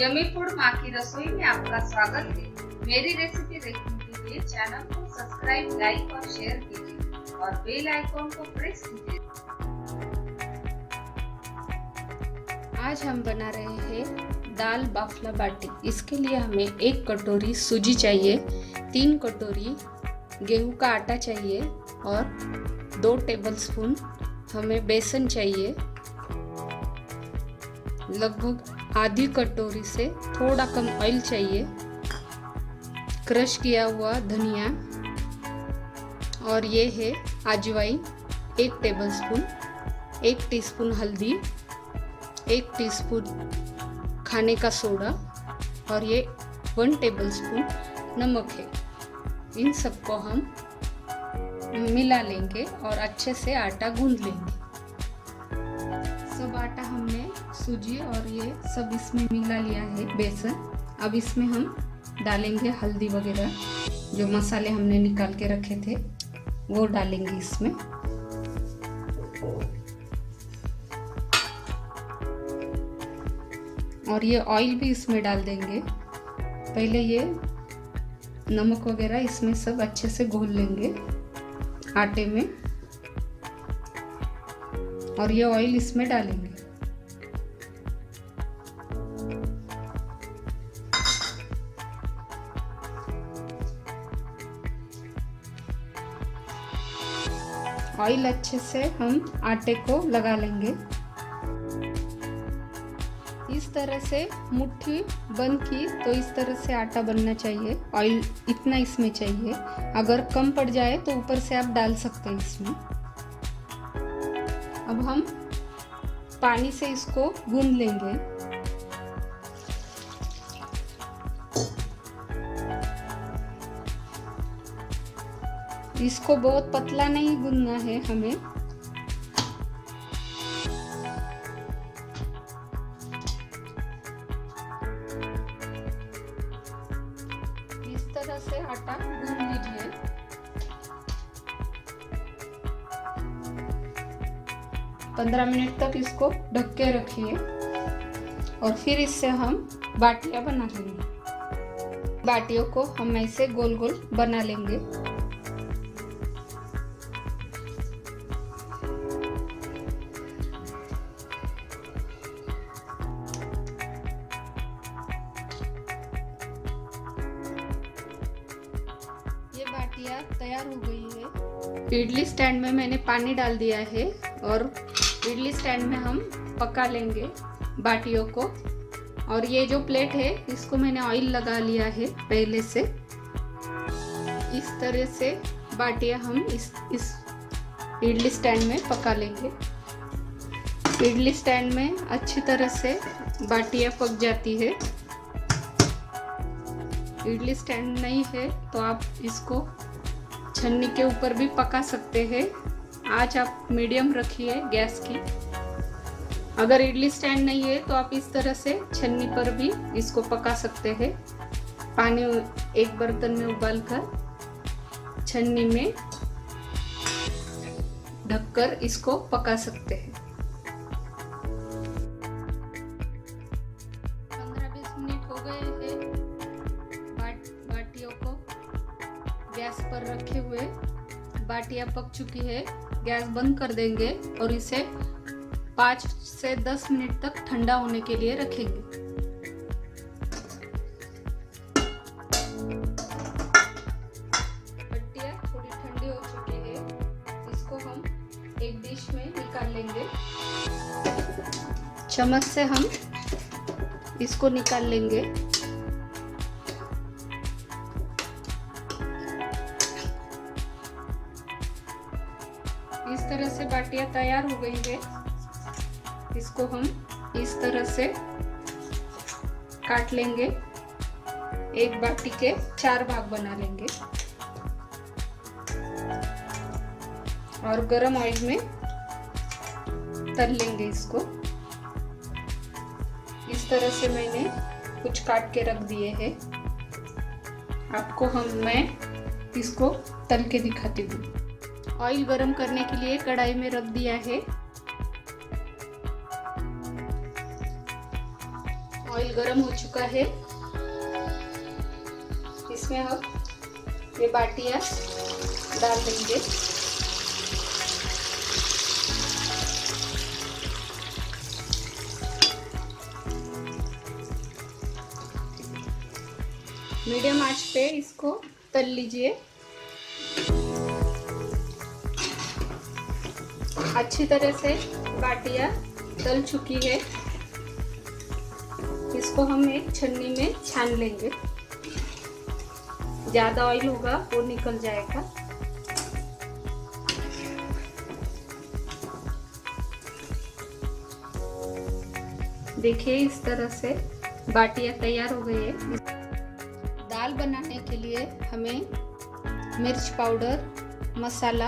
Yummy food माँ की रसोई में आपका स्वागत है। मेरी रेसिपी देखने के लिए चैनल को सब्सक्राइब, लाइक और शेयर कीजिए और बेल आइकॉन को प्रेस कीजिए। आज हम बना रहे हैं दाल बाफला बाटी। इसके लिए हमें 1 कटोरी सूजी चाहिए, 3 कटोरी गेहूं का आटा चाहिए और 2 टेबलस्पून हमें बेसन चाहिए। लगभग आधी कटोरी से थोड़ा कम ऑयल चाहिए। क्रश किया हुआ धनिया और ये है अजवाइन 1 टेबलस्पून, 1 टीस्पून हल्दी, 1 टीस्पून खाने का सोडा और ये 1 टेबलस्पून नमक है। इन सबको हम मिला लेंगे और अच्छे से आटा गूंद लेंगे। सब आटा हमने सूजी और ये सब इसमें मिला लिया है, बेसन। अब इसमें हम डालेंगे हल्दी वगैरह, जो मसाले हमने निकाल के रखे थे वो डालेंगे इसमें। और ये ऑयल भी इसमें डाल देंगे। पहले ये नमक वगैरह इसमें सब अच्छे से घोल लेंगे आटे में और ये ऑयल इसमें डालेंगे। ऑयल अच्छे से हम आटे को लगा लेंगे। इस तरह से मुट्ठी बंद की तो इस तरह से आटा बनना चाहिए। ऑयल इतना इसमें चाहिए। अगर कम पड़ जाए तो ऊपर से आप डाल सकते हैं इसमें। अब हम पानी से इसको गूंद लेंगे। इसको बहुत पतला नहीं गूंदना है हमें। इस तरह से आटा गूंद लीजिए। पंद्रह मिनट तक इसको ढक के रखिए और फिर इससे हम बाटियां बना लेंगे। बाटियों को हम ऐसे गोल गोल बना लेंगे। बाटियां तैयार हो गई है। इडली स्टैंड में मैंने पानी डाल दिया है और इडली स्टैंड में हम पका लेंगे बाटियों को। और ये जो प्लेट है इसको मैंने ऑयल लगा लिया है पहले से। इस तरह से बाटियां हम इस इडली स्टैंड में पका लेंगे। इडली स्टैंड में अच्छी तरह से बाटियां पक जाती है। इडली स्टैंड नहीं है तो आप इसको छन्नी के ऊपर भी पका सकते हैं। आज आप मीडियम रखिए गैस की। अगर इडली स्टैंड नहीं है तो आप इस तरह से छन्नी पर भी इसको पका सकते हैं। पानी एक बर्तन में उबालकर छन्नी में ढककर इसको पका सकते हैं। 15-20 मिनट हो गए हैं बाटियों को गैस पर रखे हुए। बाटियां पक चुकी है। गैस बंद कर देंगे और इसे 5 से 10 मिनट तक ठंडा होने के लिए रखेंगे। बाटियां थोड़ी ठंडी हो चुकी है। इसको हम एक डिश में निकाल लेंगे। चम्मच से हम इसको निकाल लेंगे। इस तरह से बाटियां तैयार हो गई है। इसको हम इस तरह से काट लेंगे। एक बाटी के 4 भाग बना लेंगे और गरम ऑयल में तल लेंगे इसको। इस तरह से मैंने कुछ काट के रख दिए हैं। आपको मैं इसको तल के दिखाती हूँ। ऑयल गरम करने के लिए कढ़ाई में रख दिया है। ऑयल गरम हो चुका है। इसमें हम ये बाटियां डाल देंगे। मीडियम आंच पे इसको तल लीजिए। अच्छी तरह से बाटियां तल चुकी है। इसको हम एक छन्नी में छान लेंगे। ज्यादा ऑयल होगा वो निकल जाएगा। देखिए इस तरह से बाटियां तैयार हो गई है। दाल बनाने के लिए हमें मिर्च पाउडर, मसाला,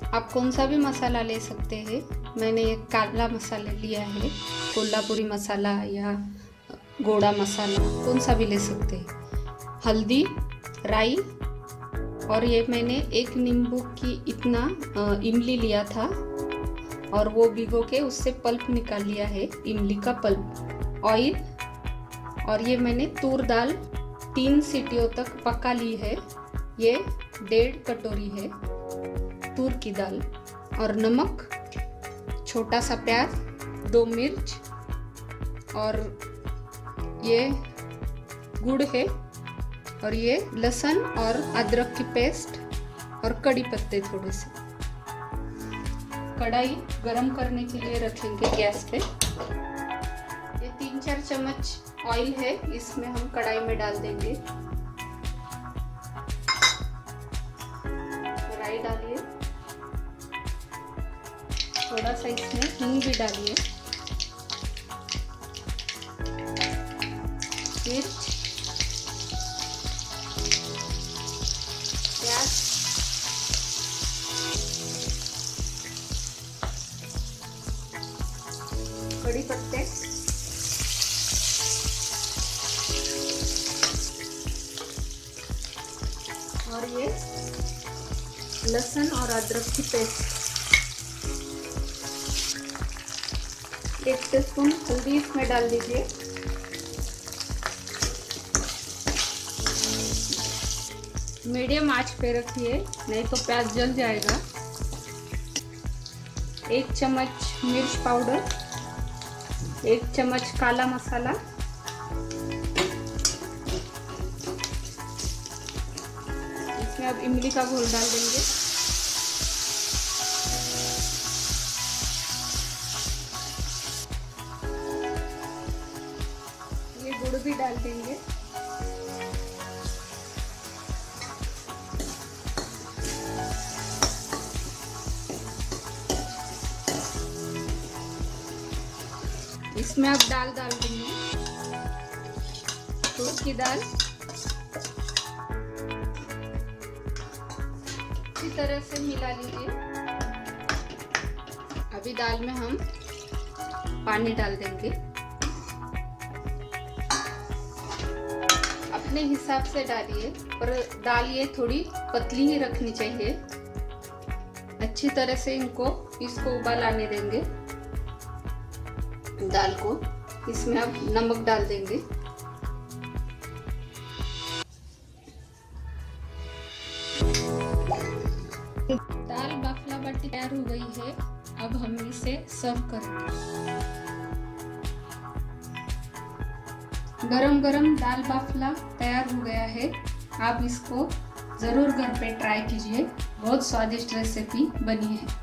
आप कौन सा भी मसाला ले सकते हैं। मैंने एक काला मसाला लिया है, कोल्हापुरी मसाला या गोड़ा मसाला, कौन सा भी ले सकते हैं। हल्दी, राई, और ये मैंने एक नींबू की इतना इमली लिया था और वो भिगो के उससे पल्प निकाल लिया है, इमली का पल्प। ऑयल, और ये मैंने तूर दाल 3 सीटियों तक पका ली है। ये 1.5 कटोरी है तूर की दाल। और नमक, छोटा सा प्याज, 2 मिर्च, और ये गुड़ है, और ये लहसुन और अदरक की पेस्ट, और कड़ी पत्ते थोड़े से। कढ़ाई गरम करने के लिए रखेंगे गैस पे। ये 3-4 चम्मच ऑयल है, इसमें हम कढ़ाई में डाल देंगे। राई डालिए, थोड़ा सा इसमें हींग भी डालिए। मिर्च, प्याज, कड़ी पत्ते, और ये लहसुन और अदरक की पेस्ट। 1 टीस्पून हल्दी इसमें डाल दीजिए। मीडियम आंच पे रखिए, नहीं तो प्याज जल जाएगा। 1 चम्मच मिर्च पाउडर, 1 चम्मच काला मसाला, इसमें अब इमली का घोल डाल देंगे। ये गुड़ भी डाल देंगे। इसमें अब दाल डाल देंगे, तूर की दाल। इसी तरह से मिला लीजिए। अभी दाल में हम पानी डाल देंगे। अपने हिसाब से डालिए, पर दाल ये थोड़ी पतली ही रखनी चाहिए। अच्छी तरह से इसको उबाल आने देंगे दाल को। इसमें अब नमक डाल देंगे। दाल बाफला बाटी तैयार हो गई है। अब हम इसे सर्व करेंगे। गरम गरम दाल बाफला तैयार हो गया है। आप इसको जरूर घर पे ट्राई कीजिए, बहुत स्वादिष्ट रेसिपी बनी है।